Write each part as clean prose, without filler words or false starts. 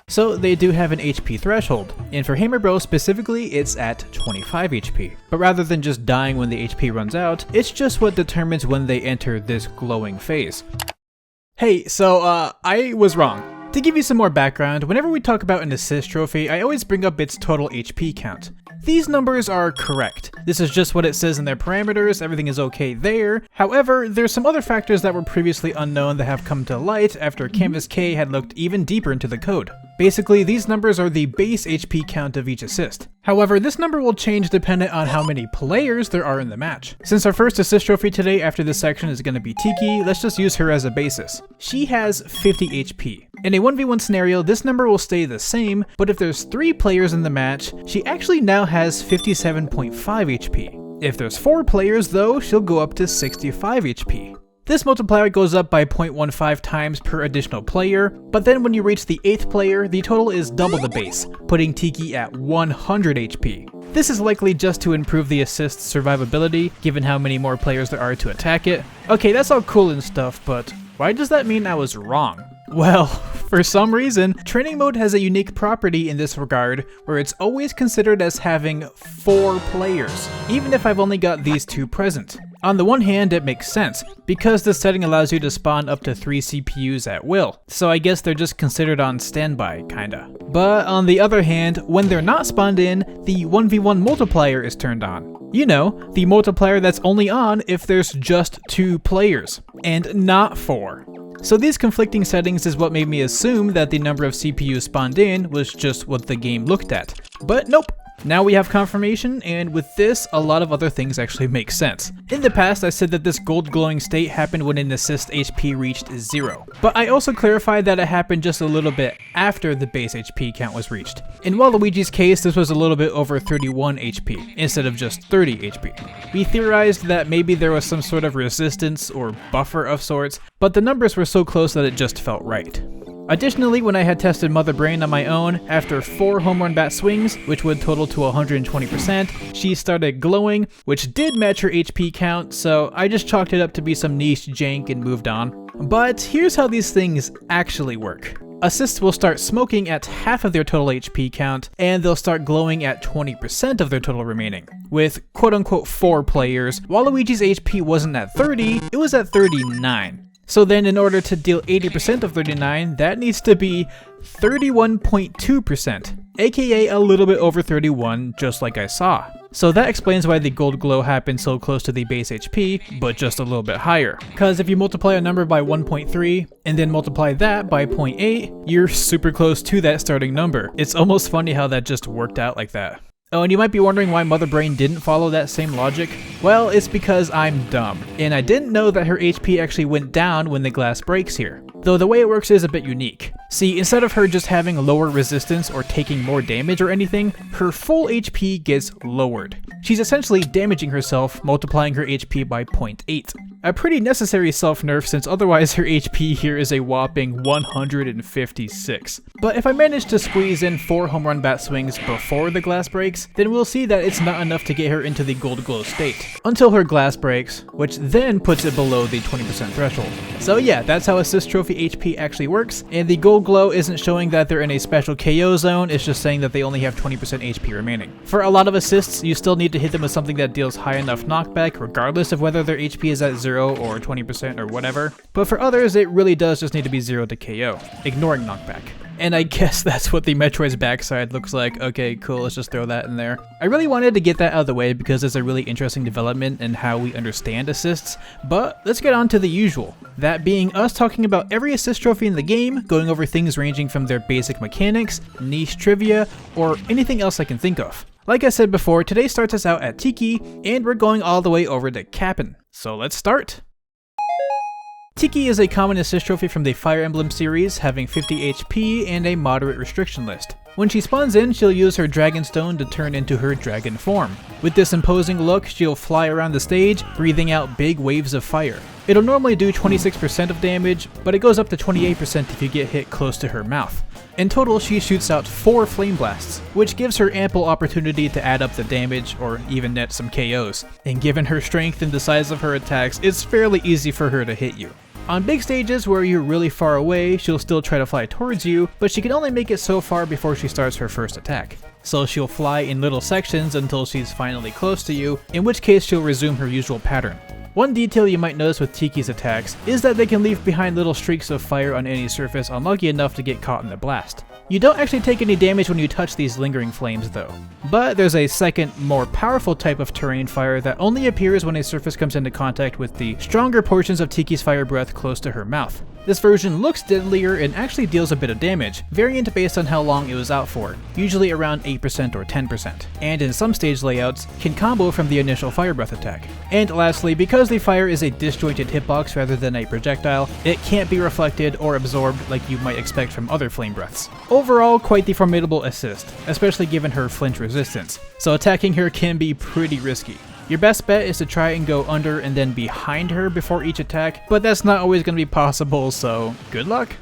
So they do have an HP threshold, and for Hammer Bro specifically, it's at 25 HP. But rather than just dying when the HP runs out, it's just what determines when they enter this glowing phase. Hey, so I was wrong. To give you some more background, whenever we talk about an assist trophy, I always bring up its total HP count. These numbers are correct. This is just what it says in their parameters, everything is okay there. However, there's some other factors that were previously unknown that have come to light after Canvas K had looked even deeper into the code. Basically, these numbers are the base HP count of each assist. However, this number will change dependent on how many players there are in the match. Since our first assist trophy today after this section is going to be Tiki, let's just use her as a basis. She has 50 HP. In a 1v1 scenario, this number will stay the same, but if there's 3 players in the match, she actually now has 57.5 HP. If there's 4 players though, she'll go up to 65 HP. This multiplier goes up by 0.15 times per additional player, but then when you reach the 8th player, the total is double the base, putting Tiki at 100 HP. This is likely just to improve the assist's survivability, given how many more players there are to attack it. Okay, that's all cool and stuff, but why does that mean I was wrong? Well, for some reason, training mode has a unique property in this regard where it's always considered as having 4 players, even if I've only got these 2 present. On the one hand, it makes sense, because this setting allows you to spawn up to 3 CPUs at will, so I guess they're just considered on standby, kinda. But on the other hand, when they're not spawned in, the 1v1 multiplier is turned on. You know, the multiplier that's only on if there's just 2 players, and not 4. So these conflicting settings is what made me assume that the number of CPUs spawned in was just what the game looked at. But nope. Now we have confirmation, and with this, a lot of other things actually make sense. In the past, I said that this gold glowing state happened when an assist HP reached 0, but I also clarified that it happened just a little bit after the base HP count was reached. In Waluigi's case, this was a little bit over 31 HP, instead of just 30 HP. We theorized that maybe there was some sort of resistance or buffer of sorts, but the numbers were so close that it just felt right. Additionally, when I had tested Mother Brain on my own, after 4 home run bat swings, which would total to 120%, she started glowing, which did match her HP count, so I just chalked it up to be some niche jank and moved on. But here's how these things actually work. Assists will start smoking at half of their total HP count, and they'll start glowing at 20% of their total remaining. With quote-unquote 4 players, Waluigi's HP wasn't at 30, it was at 39. So then in order to deal 80% of 39, that needs to be 31.2%, aka a little bit over 31, just like I saw. So that explains why the gold glow happened so close to the base HP, but just a little bit higher. Cause if you multiply a number by 1.3, and then multiply that by 0.8, you're super close to that starting number. It's almost funny how that just worked out like that. Oh, and you might be wondering why Mother Brain didn't follow that same logic. Well, it's because I'm dumb, and I didn't know that her HP actually went down when the glass breaks here. Though the way it works is a bit unique. See, instead of her just having lower resistance or taking more damage or anything, her full HP gets lowered. She's essentially damaging herself, multiplying her HP by 0.8. A pretty necessary self-nerf since otherwise her HP here is a whopping 156. But if I manage to squeeze in 4 home run bat swings before the glass breaks, then we'll see that it's not enough to get her into the gold glow state, until her glass breaks, which then puts it below the 20% threshold. So yeah, that's how Assist Trophy HP actually works, and the gold glow isn't showing that they're in a special KO zone, it's just saying that they only have 20% HP remaining. For a lot of assists, you still need to hit them with something that deals high enough knockback, regardless of whether their HP is at 0 or 20% or whatever. But for others, it really does just need to be 0 to KO, ignoring knockback. And I guess that's what the Metroid's backside looks like. Okay, cool, let's just throw that in there. I really wanted to get that out of the way because it's a really interesting development in how we understand assists, but let's get on to the usual. That being us talking about every assist trophy in the game, going over things ranging from their basic mechanics, niche trivia, or anything else I can think of. Like I said before, today starts us out at Tiki, and we're going all the way over to Cap'n. So let's start! Tiki is a common assist trophy from the Fire Emblem series, having 50 HP and a moderate restriction list. When she spawns in, she'll use her Dragon Stone to turn into her dragon form. With this imposing look, she'll fly around the stage, breathing out big waves of fire. It'll normally do 26% of damage, but it goes up to 28% if you get hit close to her mouth. In total, she shoots out 4 Flame Blasts, which gives her ample opportunity to add up the damage or even net some KOs. And given her strength and the size of her attacks, it's fairly easy for her to hit you. On big stages where you're really far away, she'll still try to fly towards you, but she can only make it so far before she starts her first attack. So she'll fly in little sections until she's finally close to you, in which case she'll resume her usual pattern. One detail you might notice with Tiki's attacks is that they can leave behind little streaks of fire on any surface unlucky enough to get caught in the blast. You don't actually take any damage when you touch these lingering flames though. But there's a second, more powerful type of terrain fire that only appears when a surface comes into contact with the stronger portions of Tiki's fire breath close to her mouth. This version looks deadlier and actually deals a bit of damage, variant based on how long it was out for, usually around 8% or 10%, and in some stage layouts, can combo from the initial fire breath attack. And lastly, because the fire is a disjointed hitbox rather than a projectile, it can't be reflected or absorbed like you might expect from other flame breaths. Overall, quite the formidable assist, especially given her flinch resistance, so attacking her can be pretty risky. Your best bet is to try and go under and then behind her before each attack, but that's not always going to be possible, so good luck.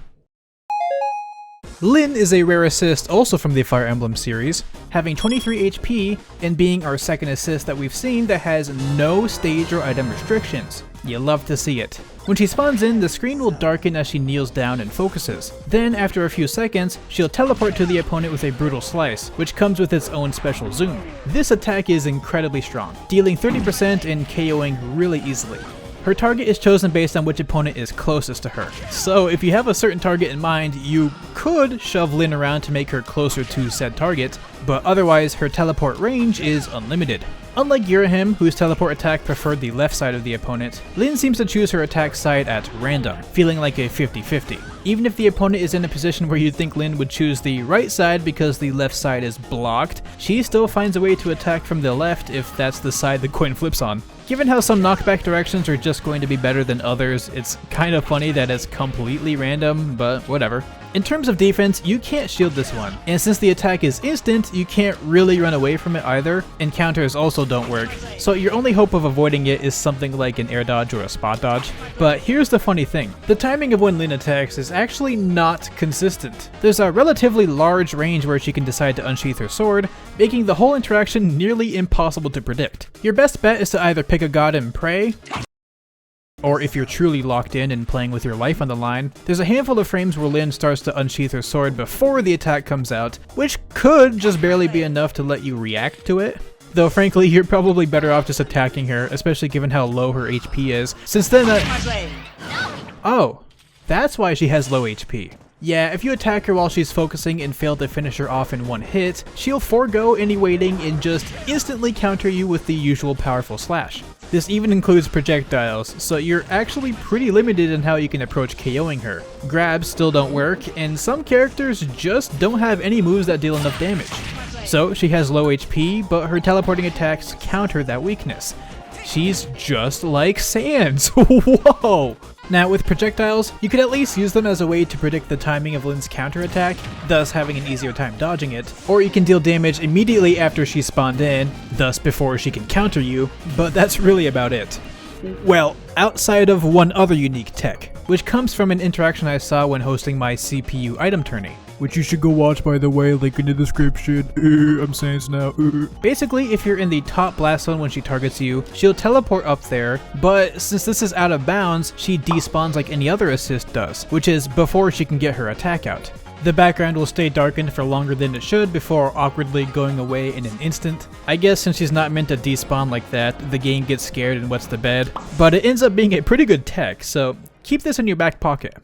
Lynn is a rare assist also from the Fire Emblem series, having 23 HP and being our second assist that we've seen that has no stage or item restrictions. You love to see it. When she spawns in, the screen will darken as she kneels down and focuses. Then, after a few seconds, she'll teleport to the opponent with a brutal slice, which comes with its own special zoom. This attack is incredibly strong, dealing 30% and KOing really easily. Her target is chosen based on which opponent is closest to her. So if you have a certain target in mind, you could shove Lynn around to make her closer to said target, but otherwise her teleport range is unlimited. Unlike Girahim, whose teleport attack preferred the left side of the opponent, Lynn seems to choose her attack side at random, feeling like a 50-50. Even if the opponent is in a position where you'd think Lynn would choose the right side because the left side is blocked, she still finds a way to attack from the left if that's the side the coin flips on. Given how some knockback directions are just going to be better than others, it's kind of funny that it's completely random, but whatever. In terms of defense, you can't shield this one, and since the attack is instant, you can't really run away from it either, and counters also don't work, so your only hope of avoiding it is something like an air dodge or a spot dodge. But here's the funny thing, the timing of when Lynn attacks is actually not consistent. There's a relatively large range where she can decide to unsheath her sword, making the whole interaction nearly impossible to predict. Your best bet is to either pick a god and pray, or if you're truly locked in and playing with your life on the line, there's a handful of frames where Lynn starts to unsheath her sword before the attack comes out, which could just barely be enough to let you react to it. Though frankly, you're probably better off just attacking her, especially given how low her HP is, since then Oh, that's why she has low HP. Yeah, if you attack her while she's focusing and fail to finish her off in one hit, she'll forego any waiting and just instantly counter you with the usual powerful slash. This even includes projectiles, so you're actually pretty limited in how you can approach KOing her. Grabs still don't work, and some characters just don't have any moves that deal enough damage. So she has low HP, but her teleporting attacks counter that weakness. She's just like Sans. Whoa! Now with projectiles, you could at least use them as a way to predict the timing of Lynn's counterattack, thus having an easier time dodging it, or you can deal damage immediately after she's spawned in, thus before she can counter you, but that's really about it. Well, outside of one other unique tech, which comes from an interaction I saw when hosting my CPU item tourney, which you should go watch by the way, link in the description. I'm Sans now. Basically, if you're in the top blast zone when she targets you, she'll teleport up there, but since this is out of bounds, she despawns like any other assist does, which is before she can get her attack out. The background will stay darkened for longer than it should before awkwardly going away in an instant. I guess since she's not meant to despawn like that, the game gets scared and wets the bed, but it ends up being a pretty good tech, so keep this in your back pocket.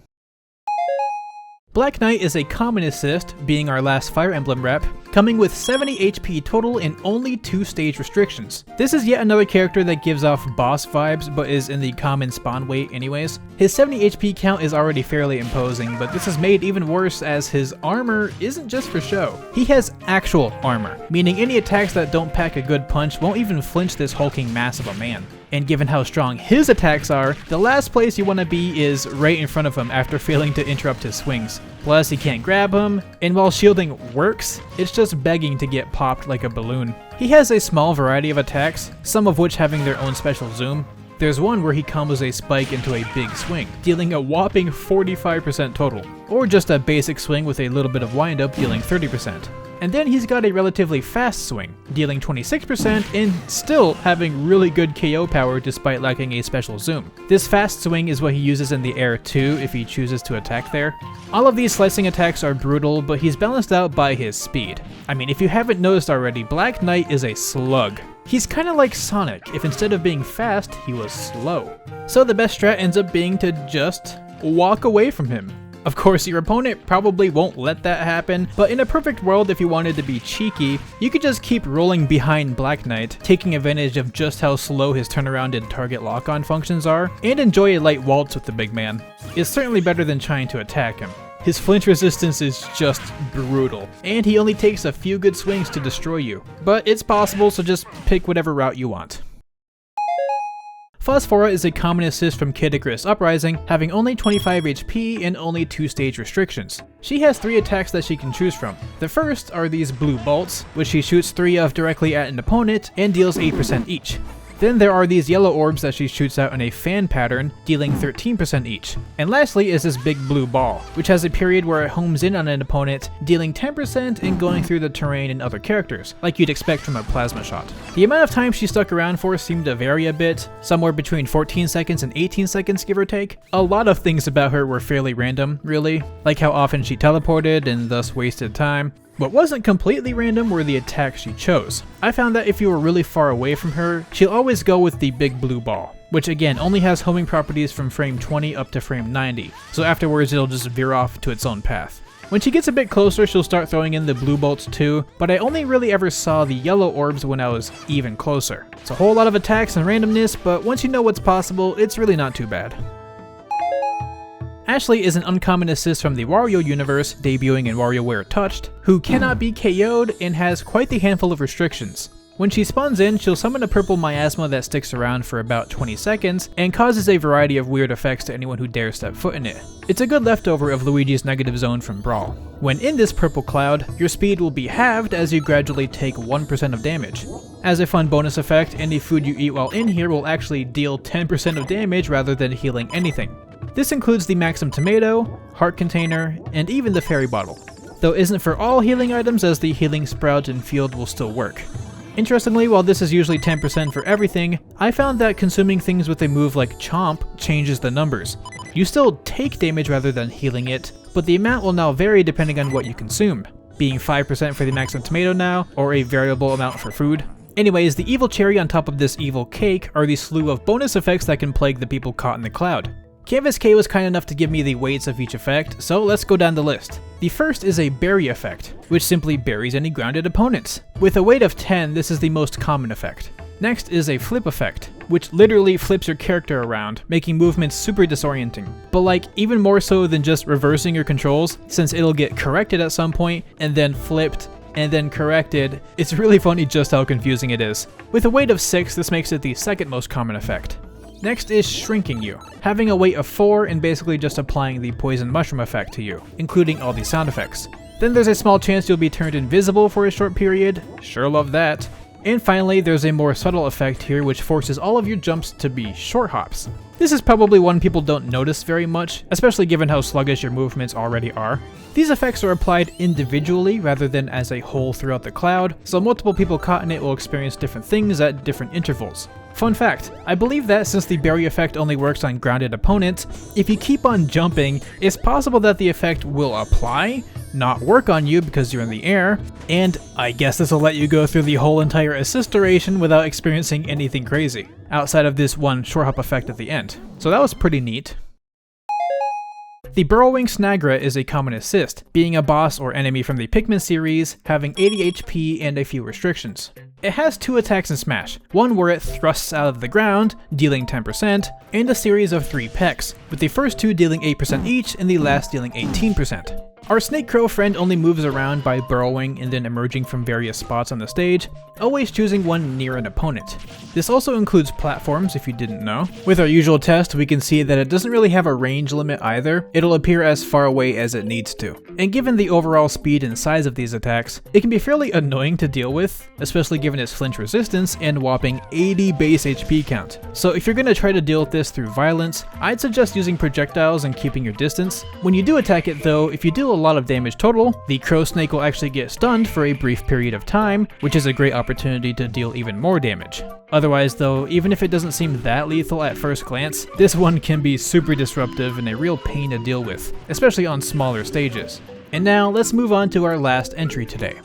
Black Knight is a common assist, being our last Fire Emblem rep, coming with 70 HP total and only 2 stage restrictions. This is yet another character that gives off boss vibes but is in the common spawn weight anyways. His 70 HP count is already fairly imposing, but this is made even worse as his armor isn't just for show. He has actual armor, meaning any attacks that don't pack a good punch won't even flinch this hulking mass of a man. And given how strong his attacks are, the last place you want to be is right in front of him after failing to interrupt his swings. Plus, he can't grab him, and while shielding works, it's just begging to get popped like a balloon. He has a small variety of attacks, some of which having their own special zoom. There's one where he combos a spike into a big swing, dealing a whopping 45% total, or just a basic swing with a little bit of windup dealing 30%. And then he's got a relatively fast swing, dealing 26% and still having really good KO power despite lacking a special zoom. This fast swing is what he uses in the air too if he chooses to attack there. All of these slicing attacks are brutal, but he's balanced out by his speed. I mean, if you haven't noticed already, Black Knight is a slug. He's kinda like Sonic, if instead of being fast, he was slow. So the best strat ends up being to just walk away from him. Of course, your opponent probably won't let that happen, but in a perfect world, if you wanted to be cheeky, you could just keep rolling behind Black Knight, taking advantage of just how slow his turnaround and target lock-on functions are, and enjoy a light waltz with the big man. It's certainly better than trying to attack him. His flinch resistance is just brutal, and he only takes a few good swings to destroy you. But it's possible, so just pick whatever route you want. Phosphora is a common assist from Kid Icarus Uprising, having only 25 HP and only 2 stage restrictions. She has 3 attacks that she can choose from. The first are these blue bolts, which she shoots 3 of directly at an opponent and deals 8% each. Then there are these yellow orbs that she shoots out in a fan pattern, dealing 13% each. And lastly is this big blue ball, which has a period where it homes in on an opponent, dealing 10% and going through the terrain and other characters, like you'd expect from a plasma shot. The amount of time she stuck around for seemed to vary a bit, somewhere between 14 seconds and 18 seconds give or take. A lot of things about her were fairly random, really, like how often she teleported and thus wasted time. What wasn't completely random were the attacks she chose. I found that if you were really far away from her, she'll always go with the big blue ball, which again only has homing properties from frame 20 up to frame 90, so afterwards it'll just veer off to its own path. When she gets a bit closer, she'll start throwing in the blue bolts too, but I only really ever saw the yellow orbs when I was even closer. It's a whole lot of attacks and randomness, but once you know what's possible, it's really not too bad. Ashley is an uncommon assist from the Wario universe, debuting in WarioWare Touched, who cannot be KO'd and has quite the handful of restrictions. When she spawns in, she'll summon a purple miasma that sticks around for about 20 seconds and causes a variety of weird effects to anyone who dares step foot in it. It's a good leftover of Luigi's negative zone from Brawl. When in this purple cloud, your speed will be halved as you gradually take 1% of damage. As a fun bonus effect, any food you eat while in here will actually deal 10% of damage rather than healing anything. This includes the Maxim Tomato, Heart Container, and even the Fairy Bottle, though isn't for all healing items as the Healing Sprout and Field will still work. Interestingly, while this is usually 10% for everything, I found that consuming things with a move like Chomp changes the numbers. You still take damage rather than healing it, but the amount will now vary depending on what you consume, being 5% for the Maxim Tomato now, or a variable amount for food. Anyways, the evil cherry on top of this evil cake are the slew of bonus effects that can plague the people caught in the cloud. Canvas K was kind enough to give me the weights of each effect, so let's go down the list. The first is a bury effect, which simply buries any grounded opponents. With a weight of 10, this is the most common effect. Next is a flip effect, which literally flips your character around, making movements super disorienting. But like, even more so than just reversing your controls, since it'll get corrected at some point, and then flipped, and then corrected. It's really funny just how confusing it is. With a weight of 6, this makes it the second most common effect. Next is shrinking you, having a weight of 4 and basically just applying the poison mushroom effect to you, including all the sound effects. Then there's a small chance you'll be turned invisible for a short period, sure love that. And finally, there's a more subtle effect here which forces all of your jumps to be short hops. This is probably one people don't notice very much, especially given how sluggish your movements already are. These effects are applied individually rather than as a whole throughout the cloud, so multiple people caught in it will experience different things at different intervals. Fun fact, I believe that since the bury effect only works on grounded opponents, if you keep on jumping, it's possible that the effect will apply, not work on you because you're in the air, and I guess this will let you go through the whole entire assist duration without experiencing anything crazy, outside of this one short hop effect at the end. So that was pretty neat. The Burrowing Snagret is a common assist, being a boss or enemy from the Pikmin series, having 80 HP and a few restrictions. It has 2 attacks in Smash, one where it thrusts out of the ground, dealing 10%, and a series of 3 pecks, with the first 2 dealing 8% each and the last dealing 18%. Our Snake Crow friend only moves around by burrowing and then emerging from various spots on the stage, always choosing one near an opponent. This also includes platforms, if you didn't know. With our usual test, we can see that it doesn't really have a range limit either, it'll appear as far away as it needs to. And given the overall speed and size of these attacks, it can be fairly annoying to deal with, especially given its flinch resistance and whopping 80 base HP count. So if you're going to try to deal with this through violence, I'd suggest using projectiles and keeping your distance. When you do attack it though, if you deal a lot of damage total, the crow snake will actually get stunned for a brief period of time, which is a great opportunity to deal even more damage. Otherwise though, even if it doesn't seem that lethal at first glance, this one can be super disruptive and a real pain to deal with, especially on smaller stages. And now let's move on to our last entry today.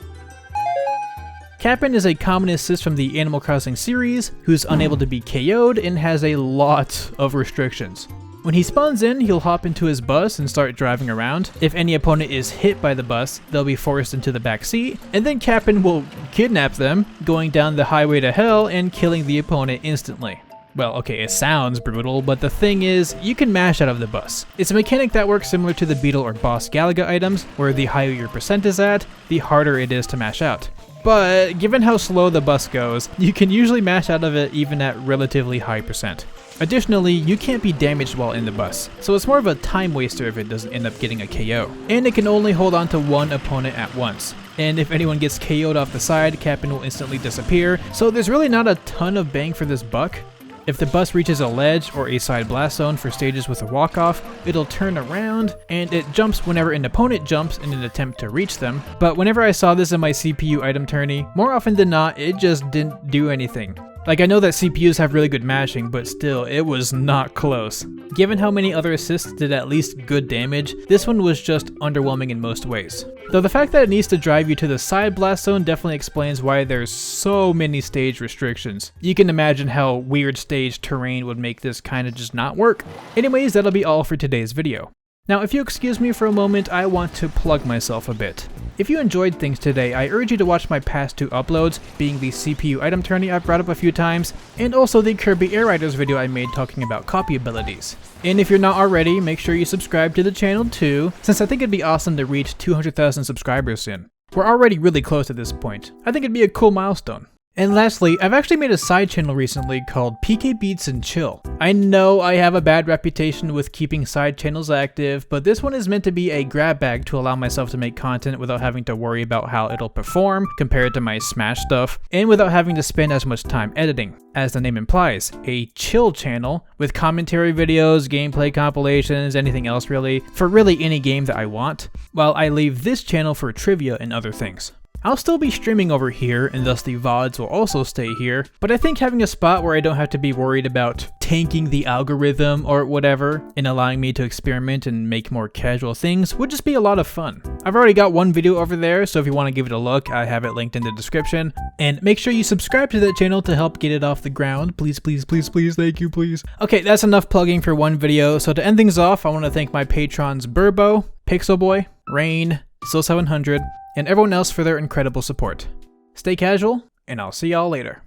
Cap'n is a common assist from the Animal Crossing series, who's unable to be KO'd and has a lot of restrictions. When he spawns in, he'll hop into his bus and start driving around. If any opponent is hit by the bus, they'll be forced into the back seat, and then Cap'n will kidnap them, going down the highway to hell and killing the opponent instantly. Well, okay, it sounds brutal, but the thing is, you can mash out of the bus. It's a mechanic that works similar to the Beetle or Boss Galaga items, where the higher your percent is at, the harder it is to mash out. But given how slow the bus goes, you can usually mash out of it even at relatively high percent. Additionally, you can't be damaged while in the bus, so it's more of a time waster if it doesn't end up getting a KO. And it can only hold on to one opponent at once. And if anyone gets KO'd off the side, Cap'n will instantly disappear, so there's really not a ton of bang for this buck. If the bus reaches a ledge or a side blast zone for stages with a walk-off, it'll turn around, and it jumps whenever an opponent jumps in an attempt to reach them. But whenever I saw this in my CPU item tourney, more often than not, it just didn't do anything. Like, I know that CPUs have really good mashing, but still, it was not close. Given how many other assists did at least good damage, this one was just underwhelming in most ways. Though the fact that it needs to drive you to the side blast zone definitely explains why there's so many stage restrictions. You can imagine how weird stage terrain would make this kinda just not work. Anyways, that'll be all for today's video. Now, if you excuse me for a moment, I want to plug myself a bit. If you enjoyed things today, I urge you to watch my past 2 uploads, being the CPU item tourney I've brought up a few times, and also the Kirby Air Riders video I made talking about copy abilities. And if you're not already, make sure you subscribe to the channel too, since I think it'd be awesome to reach 200,000 subscribers soon. We're already really close at this point. I think it'd be a cool milestone. And lastly, I've actually made a side channel recently called PK Beats and Chill. I know I have a bad reputation with keeping side channels active, but this one is meant to be a grab bag to allow myself to make content without having to worry about how it'll perform compared to my Smash stuff, and without having to spend as much time editing. As the name implies, a chill channel with commentary videos, gameplay compilations, anything else really, for really any game that I want, while I leave this channel for trivia and other things. I'll still be streaming over here, and thus the VODs will also stay here, but I think having a spot where I don't have to be worried about tanking the algorithm or whatever, and allowing me to experiment and make more casual things would just be a lot of fun. I've already got one video over there, so if you want to give it a look, I have it linked in the description. And make sure you subscribe to that channel to help get it off the ground. Please, please, please, please, thank you, please. Okay, that's enough plugging for one video, so to end things off, I want to thank my patrons Burbo, Pixelboy, Raighne, Still700, and everyone else for their incredible support. Stay casual, and I'll see y'all later.